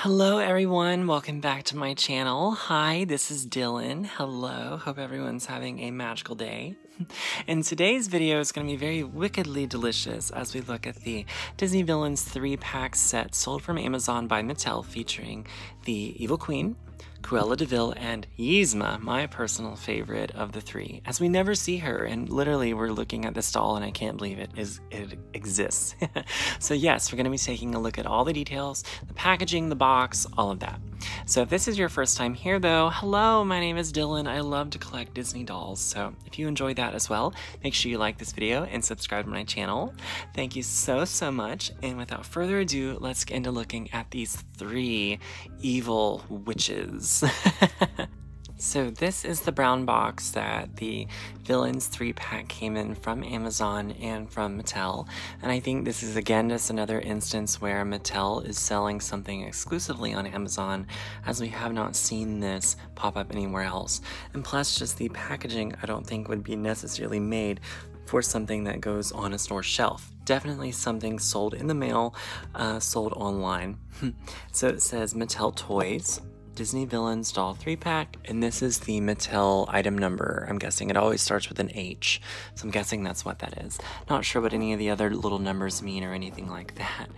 Hello everyone, welcome back to my channel. Hi, this is Dylan. Hello, hope everyone's having a magical day. And today's video is going to be very wickedly delicious as we look at the Disney Villains 3-pack set sold from Amazon by Mattel featuring the Evil Queen, Cruella de Vil, and Yzma, my personal favorite of the three, as we never see her, and literally we're looking at this doll and I can't believe it exists. So yes, we're going to be taking a look at all the details, the packaging, the box, all of that. So if this is your first time here though, hello, my name is Dylan. I love to collect Disney dolls, so if you enjoyed that as well, make sure you like this video and subscribe to my channel. Thank you so much, and without further ado, let's get into looking at these three evil witches. So this is the brown box that the Villains 3-pack came in from Amazon and from Mattel, and I think this is again just another instance where Mattel is selling something exclusively on Amazon, as we have not seen this pop up anywhere else. And plus, just the packaging I don't think would be necessarily made for something that goes on a store shelf. Definitely something sold in the mail, sold online. So it says Mattel Toys, Disney Villains Doll 3-pack, and this is the Mattel item number. I'm guessing it always starts with an H, so I'm guessing that's what that is. Not sure what any of the other little numbers mean or anything like that.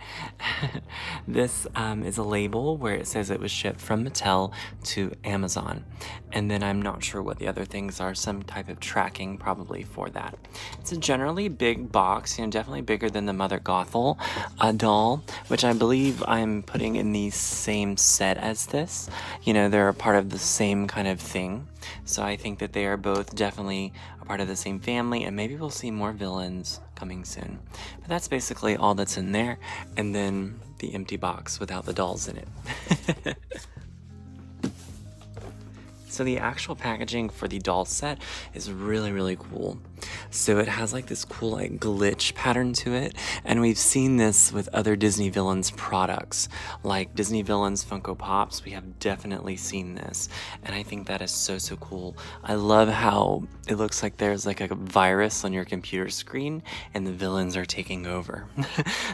This is a label where it says it was shipped from Mattel to Amazon, and then I'm not sure what the other things are, some type of tracking probably for that. It's a generally big box, you know, definitely bigger than the Mother Gothel doll, which I believe I'm putting in the same set as this. You know, they're a part of the same kind of thing, so I think that they are both definitely a part of the same family, and maybe we'll see more villains coming soon. But that's basically all that's in there, and then the empty box without the dolls in it. So the actual packaging for the doll set is really cool. So it has like this cool like glitch pattern to it, and we've seen this with other Disney Villains products, like Disney Villains Funko Pops. We have definitely seen this, and I think that is so cool. I love how it looks like there's like a virus on your computer screen and the villains are taking over.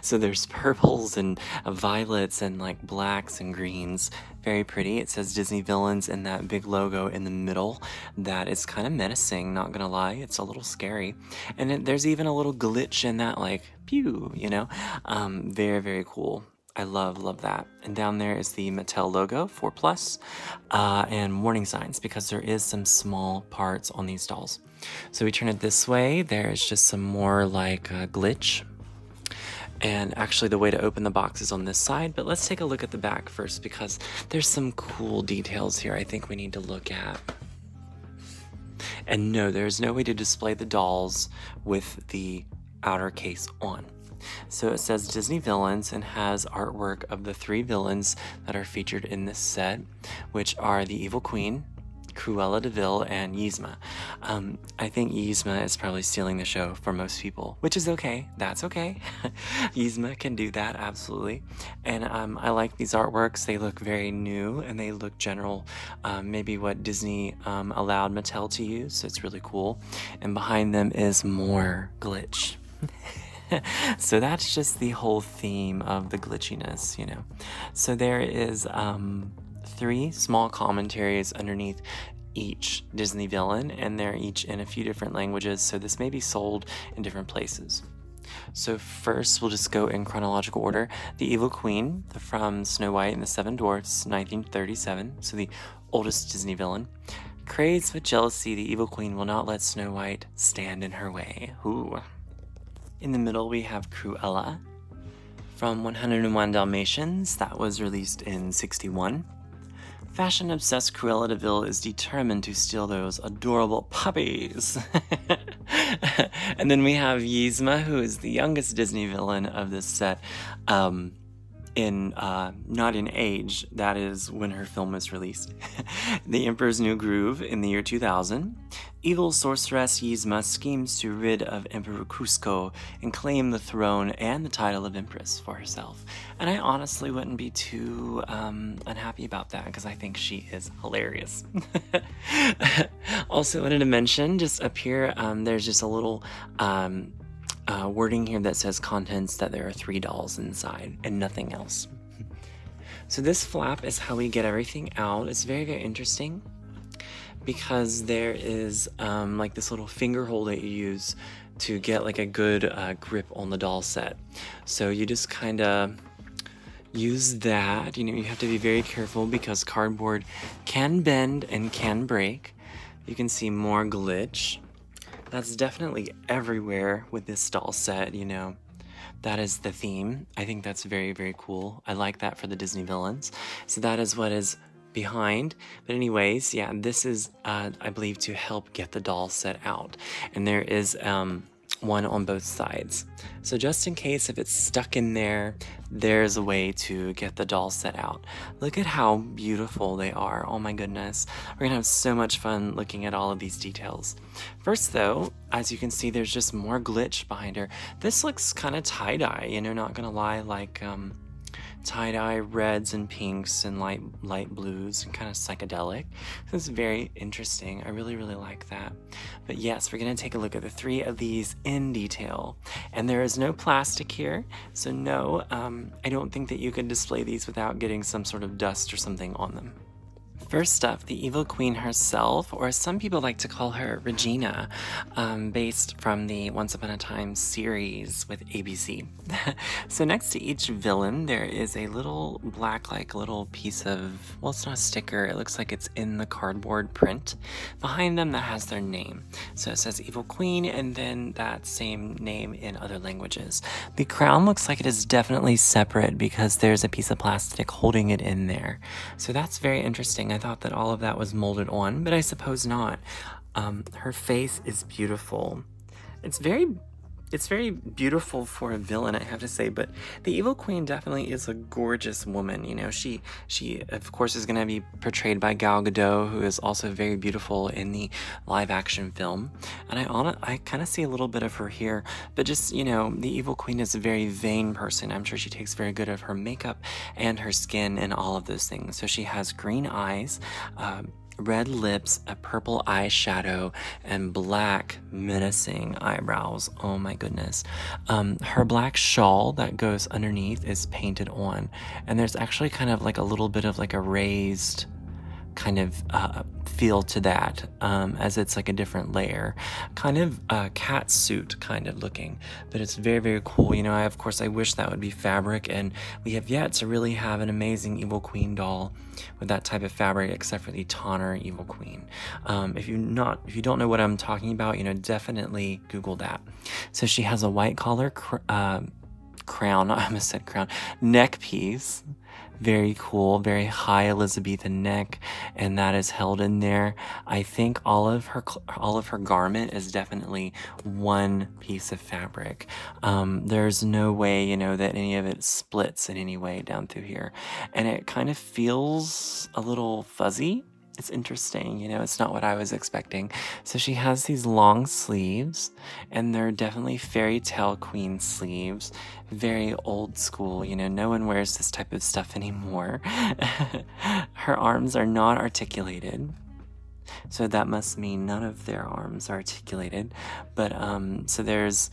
So there's purples and violets and like blacks and greens. Very pretty. It says Disney Villains in that big logo in the middle that is kind of menacing, not gonna lie. It's a little scary. And there's even a little glitch in that, like, pew, you know? Very cool. I love that. And down there is the Mattel logo, 4+, and warning signs, because there is some small parts on these dolls. So we turn it this way, there's just some more like glitch. And actually the way to open the box is on this side, but let's take a look at the back first, because there's some cool details here I think we need to look at. And no, there's no way to display the dolls with the outer case on. So it says Disney Villains and has artwork of the three villains that are featured in this set, which are the Evil Queen, Cruella de Vil, and Yzma. I think Yzma is probably stealing the show for most people, which is okay. That's okay. Yzma can do that, absolutely. And I like these artworks. They look very new and they look general, maybe what Disney allowed Mattel to use, so it's really cool. And behind them is more glitch. So that's just the whole theme of the glitchiness, you know. So there is 3 small commentaries underneath each Disney villain, and they're each in a few different languages, so this may be sold in different places. So first, we'll just go in chronological order. The Evil Queen from Snow White and the Seven Dwarfs, 1937, so the oldest Disney villain. Crazed with jealousy, the Evil Queen will not let Snow White stand in her way. Ooh. In the middle, we have Cruella from 101 Dalmatians. That was released in 61. Fashion-obsessed Cruella de Vil is determined to steal those adorable puppies. And then we have Yzma, who is the youngest Disney villain of this set, not in age, that is when her film was released. The Emperor's New Groove in the year 2000. Evil sorceress Yzma schemes to rid of Emperor Cusco and claim the throne and the title of Empress for herself. And I honestly wouldn't be too unhappy about that, because I think she is hilarious. Also wanted to mention, just up here, there's just a little wording here that says contents, that there are 3 dolls inside and nothing else. So this flap is how we get everything out. It's very, very interesting because there is like this little finger hole that you use to get like a good grip on the doll set. So you just kind of use that. You know, you have to be very careful because cardboard can bend and can break. You can see more glitch. That's definitely everywhere with this doll set, you know. That is the theme. I think that's very, very cool. I like that for the Disney villains. So that is what is behind. But anyways, yeah, this is, I believe, to help get the doll set out. And there is one on both sides. So just in case if it's stuck in there, there's a way to get the doll set out. Look at how beautiful they are. Oh my goodness. We're gonna have so much fun looking at all of these details. First though, as you can see, there's just more glitch behind her. This looks kind of tie-dye, you know, not gonna lie, like tie-dye reds and pinks and light blues and kind of psychedelic. So it's very interesting. I really, really like that. But yes, we're going to take a look at the 3 of these in detail. And there is no plastic here, so no, I don't think that you could display these without getting some sort of dust or something on them. First up, the Evil Queen herself, or some people like to call her Regina, based from the Once Upon a Time series with ABC. So next to each villain, there is a little black, like little piece of, well, it's not a sticker, it looks like it's in the cardboard print behind them that has their name. So it says Evil Queen, and then that same name in other languages. The crown looks like it is definitely separate because there's a piece of plastic holding it in there. So that's very interesting. I thought that all of that was molded on, but I suppose not. Her face is beautiful. It's very beautiful for a villain, I have to say, but the Evil Queen definitely is a gorgeous woman. You know, she of course is going to be portrayed by Gal Gadot, who is also very beautiful in the live action film. And I kind of see a little bit of her here, but just, you know, the Evil Queen is a very vain person. I'm sure she takes very good of her makeup and her skin and all of those things. So she has green eyes, red lips, a purple eyeshadow, and black menacing eyebrows. Oh my goodness. Her black shawl that goes underneath is painted on, and there's actually kind of like a little bit of like a raised kind of feel to that, as it's like a different layer, kind of cat suit kind of looking, but it's very, very cool. You know, of course I wish that would be fabric, and we have yet to really have an amazing Evil Queen doll with that type of fabric, except for the Tonner Evil Queen. If you don't know what I'm talking about, you know, definitely Google that. So she has a white collar crown, I almost said crown, neck piece. Very cool, very high Elizabethan neck, and that is held in there. I think all of her garment is definitely one piece of fabric. There's no way, you know, that any of it splits in any way down through here, and it kind of feels a little fuzzy. It's interesting, you know, it's not what I was expecting. So she has these long sleeves, and they're definitely fairy tale queen sleeves. Very old school, you know, no one wears this type of stuff anymore. Her arms are not articulated, so that must mean none of their arms are articulated. But, so there's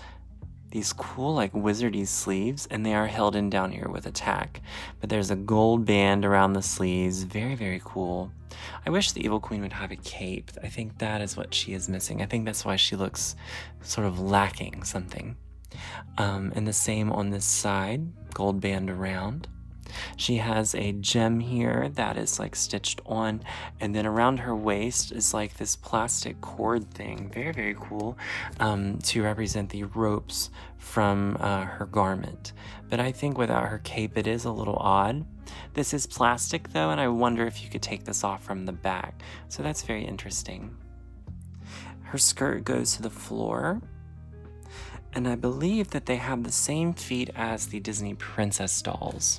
these cool like wizardy sleeves, and they are held in down here with a tack. But there's a gold band around the sleeves. Very, very cool. I wish the Evil Queen would have a cape. I think that is what she is missing. I think that's why she looks sort of lacking something. And the same on this side, gold band around. She has a gem here that is like stitched on, and then around her waist is like this plastic cord thing, very, very cool, to represent the ropes from her garment. But I think without her cape it is a little odd. This is plastic though, and I wonder if you could take this off from the back, so that's very interesting. Her skirt goes to the floor, and I believe that they have the same feet as the Disney princess dolls.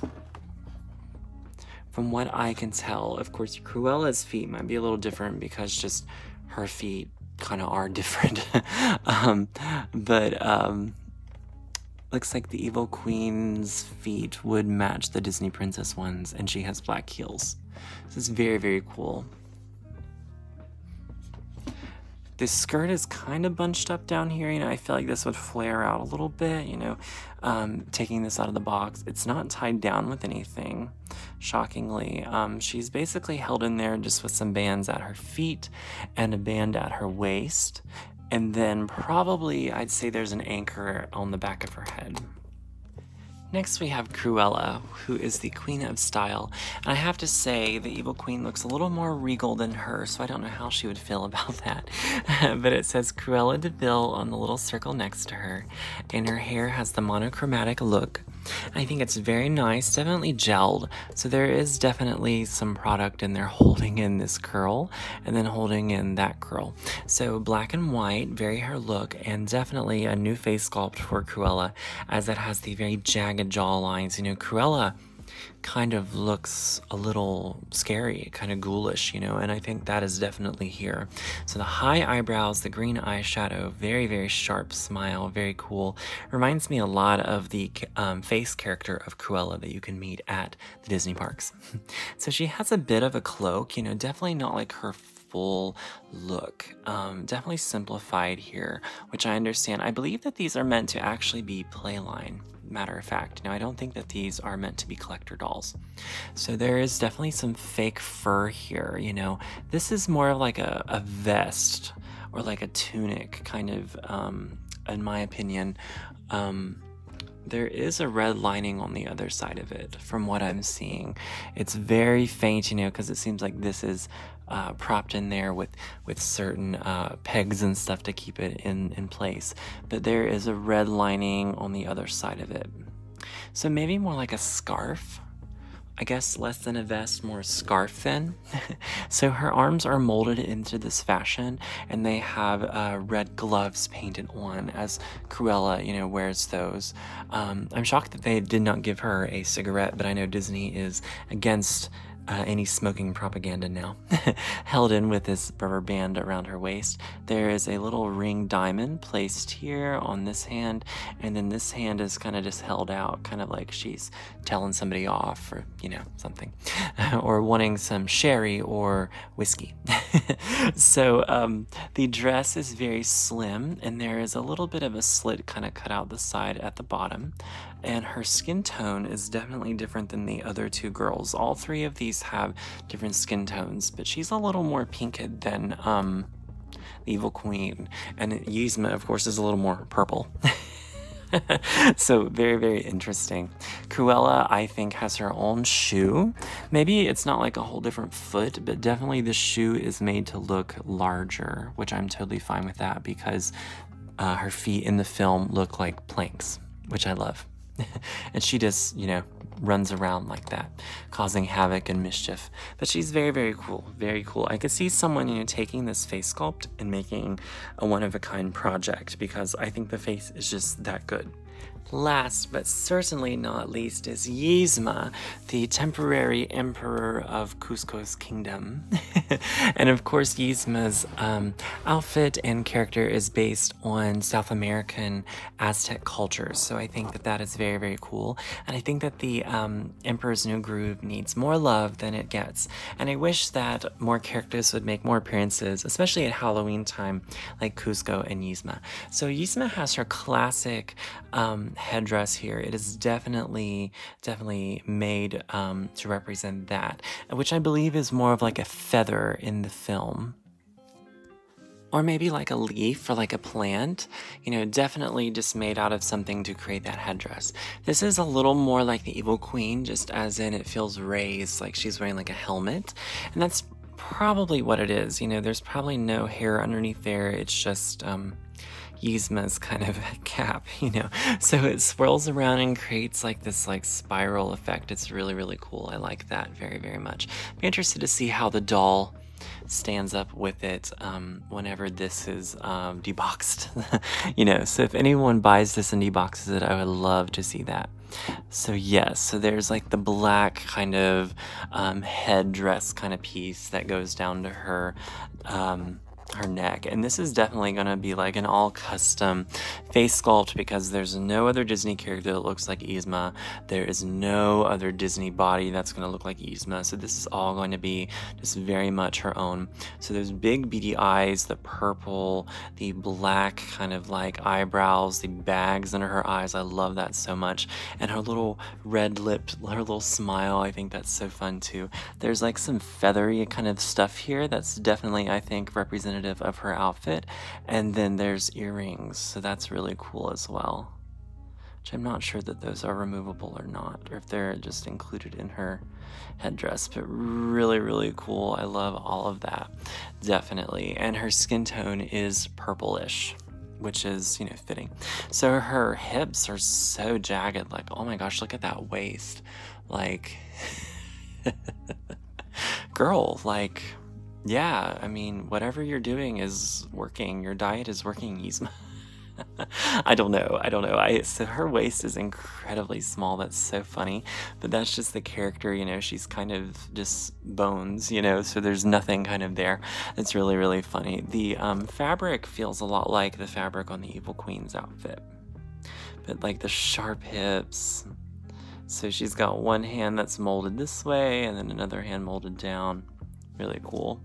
From what I can tell, of course, Cruella's feet might be a little different because just her feet kind of are different. Looks like the Evil Queen's feet would match the Disney princess ones, and she has black heels. This is very, very cool. This skirt is kind of bunched up down here. You know, I feel like this would flare out a little bit, you know, taking this out of the box. It's not tied down with anything. shockingly. She's basically held in there just with some bands at her feet and a band at her waist. And then probably I'd say there's an anchor on the back of her head. Next we have Cruella, who is the Queen of Style. And I have to say, the Evil Queen looks a little more regal than her, so I don't know how she would feel about that. But it says Cruella de Vil on the little circle next to her, and her hair has the monochromatic look. I think it's very nice, definitely gelled, so there is definitely some product in there holding in this curl, and then holding in that curl. So black and white, very her look, and definitely a new face sculpt for Cruella, as it has the very jagged jaw lines. You know, Cruella kind of looks a little scary, kind of ghoulish, you know, and I think that is definitely here. So the high eyebrows, the green eyeshadow, very, very sharp smile, very cool. Reminds me a lot of the face character of Cruella that you can meet at the Disney parks. So she has a bit of a cloak, you know, definitely not like her full look. Definitely simplified here, which I understand. I believe that these are meant to actually be playline. Matter of fact, now I don't think that these are meant to be collector dolls. So there is definitely some fake fur here, you know. This is more of like a vest or like a tunic kind of, in my opinion. There is a red lining on the other side of it from what I'm seeing. It's very faint, you know, because it seems like this is propped in there with certain pegs and stuff to keep it in place. But there is a red lining on the other side of it. So maybe more like a scarf. I guess less than a vest, more scarf then. So her arms are molded into this fashion, and they have red gloves painted on, as Cruella, you know, wears those. I'm shocked that they did not give her a cigarette, but I know Disney is against any smoking propaganda now. Held in with this rubber band around her waist. There is a little ring diamond placed here on this hand, and then this hand is kind of just held out, kind of like she's telling somebody off, or, you know, something. Or wanting some sherry or whiskey. So the dress is very slim, and there is a little bit of a slit kind of cut out the side at the bottom. And her skin tone is definitely different than the other two girls. All three of these have different skin tones, but she's a little more pink than the Evil Queen. And Yzma, of course, is a little more purple. So very, very interesting. Cruella, I think, has her own shoe. Maybe it's not like a whole different foot, but definitely the shoe is made to look larger, which I'm totally fine with that, because her feet in the film look like planks, which I love. And she just, you know, runs around like that, causing havoc and mischief. But she's very, very cool. Very cool. I could see someone, you know, taking this face sculpt and making a one-of-a-kind project, because I think the face is just that good. Last but certainly not least is Yzma, the temporary emperor of Cusco's kingdom. And of course, Yzma's outfit and character is based on South American Aztec culture. So I think that that is very, very cool. And I think that the Emperor's New Groove needs more love than it gets. And I wish that more characters would make more appearances, especially at Halloween time, like Cusco and Yzma. So Yzma has her classic headdress here. It is definitely made to represent that, which I believe is more of like a feather in the film. Or maybe like a leaf or like a plant, you know, definitely just made out of something to create that headdress. This is a little more like the Evil Queen, just as in it feels raised, like she's wearing like a helmet. And that's probably what it is. You know, there's probably no hair underneath there. It's just Yzma's kind of cap, you know. So it swirls around and creates like this like spiral effect. It's really, really cool. I like that very, very much. Be interested to see how the doll stands up with it whenever this is deboxed. You know, so if anyone buys this and deboxes it, I would love to see that. So yes, so there's like the black kind of headdress kind of piece that goes down to her her neck. And this is definitely going to be like an all custom face sculpt because there's no other Disney character that looks like Yzma. There is no other Disney body that's going to look like Yzma. So this is all going to be just very much her own. So those big beady eyes, the purple, the black kind of like eyebrows, the bags under her eyes. I love that so much. And her little red lip, her little smile, I think that's so fun too. There's like some feathery kind of stuff here that's definitely, I think, representative of her outfit. And then there's earrings, so that's really cool as well. Which I'm not sure that those are removable or not, or if they're just included in her headdress, but really, really cool. I love all of that, definitely. And her skin tone is purplish, which is, you know, fitting. So her hips are so jagged, like, oh my gosh, look at that waist. Like, girl, like, yeah, I mean, whatever you're doing is working. Your diet is working, Yzma. I don't know. So her waist is incredibly small. That's so funny. But that's just the character, you know, she's kind of just bones, you know, so there's nothing kind of there. It's really, really funny. The fabric feels a lot like the fabric on the Evil Queen's outfit. But like the sharp hips. So she's got one hand that's molded this way and then another hand molded down. Really cool.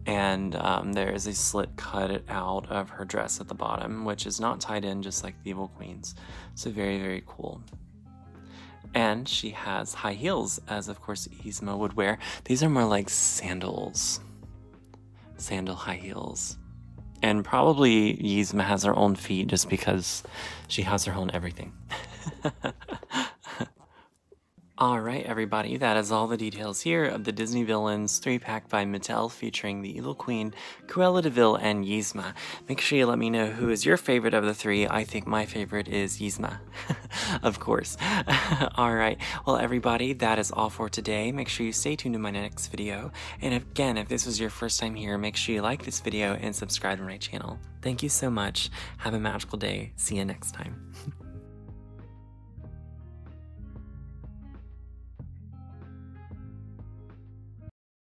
And there is a slit cut out of her dress at the bottom, which is not tied in just like the Evil Queen's. So very, very cool. And she has high heels, as of course Yzma would wear. These are more like sandals. Sandal high heels. And probably Yzma has her own feet just because she has her own everything. Alright everybody, that is all the details here of the Disney Villains 3-pack by Mattel featuring the Evil Queen, Cruella de Vil, and Yzma. Make sure you let me know who is your favorite of the three. I think my favorite is Yzma, of course. Alright, well everybody, that is all for today. Make sure you stay tuned to my next video. And again, if this was your first time here, make sure you like this video and subscribe to my channel. Thank you so much. Have a magical day. See you next time.